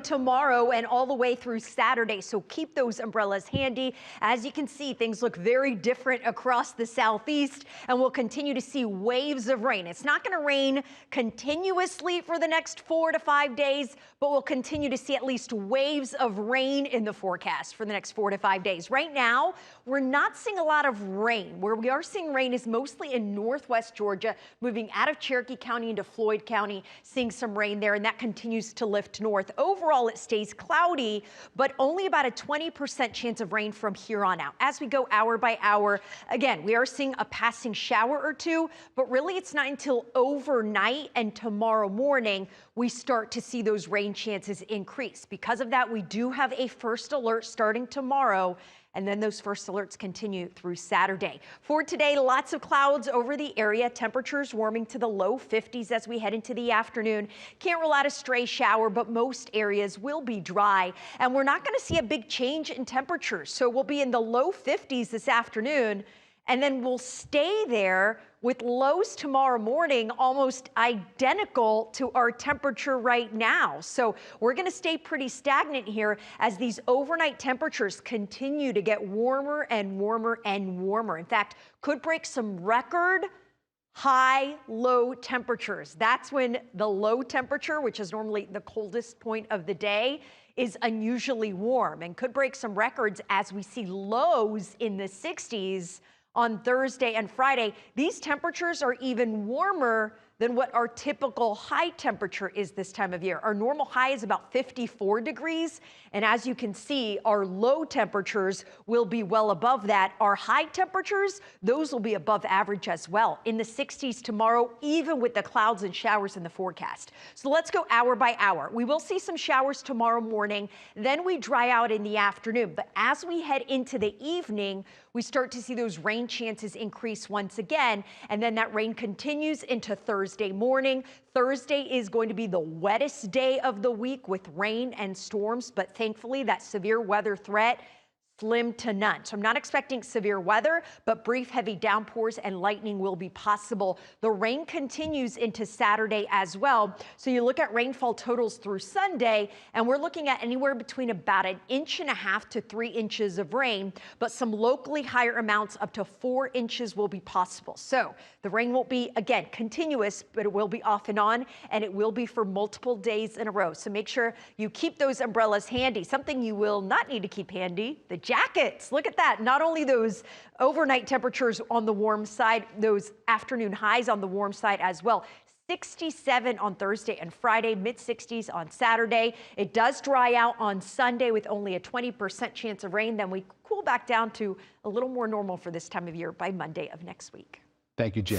Tomorrow and all the way through Saturday. So keep those umbrellas handy. As you can see, things look very different across the southeast, and we'll continue to see waves of rain. It's not going to rain continuously for the next 4 to 5 days, but we'll continue to see at least waves of rain in the forecast for the next 4 to 5 days. Right now, we're not seeing a lot of rain. Where we are seeing rain is mostly in northwest Georgia, moving out of Cherokee County into Floyd County, seeing some rain there, and that continues to lift north. Overall, it stays cloudy, but only about a 20% chance of rain from here on out. As we go hour by hour, again, we are seeing a passing shower or two, but really it's not until overnight and tomorrow morning we start to see those rain chances increase. Because of that, we do have a first alert starting tomorrow, and then those first alerts continue through Saturday. For today, lots of clouds over the area. Temperatures warming to the low 50s as we head into the afternoon. Can't rule out a stray shower, but most areas will be dry. And we're not going to see a big change in temperatures. So we'll be in the low 50s this afternoon, and then we'll stay there with lows tomorrow morning almost identical to our temperature right now. So we're going to stay pretty stagnant here as these overnight temperatures continue to get warmer and warmer and warmer. In fact, could break some record high-low temperatures. That's when the low temperature, which is normally the coldest point of the day, is unusually warm and could break some records as we see lows in the 60s on Thursday and Friday. These temperatures are even warmer than what our typical high temperature is this time of year. Our normal high is about 54 degrees. And as you can see, our low temperatures will be well above that. Our high temperatures, those will be above average as well. In the 60s tomorrow, even with the clouds and showers in the forecast. So let's go hour by hour. We will see some showers tomorrow morning. Then we dry out in the afternoon. But as we head into the evening, we start to see those rain chances increase once again. And then that rain continues into Thursday morning. Thursday is going to be the wettest day of the week with rain and storms, but thankfully that severe weather threat slim to none. So I'm not expecting severe weather, but brief heavy downpours and lightning will be possible. The rain continues into Saturday as well. So you look at rainfall totals through Sunday, and we're looking at anywhere between about 1.5 inches to 3 inches of rain, but some locally higher amounts up to 4 inches will be possible. So the rain won't be, again, continuous, but it will be off and on, and it will be for multiple days in a row. So make sure you keep those umbrellas handy. Something you will not need to keep handy, the jackets. Look at that. Not only those overnight temperatures on the warm side, those afternoon highs on the warm side as well. 67 on Thursday and Friday, mid-60s on Saturday. It does dry out on Sunday with only a 20% chance of rain. Then we cool back down to a little more normal for this time of year by Monday of next week. Thank you, Jen.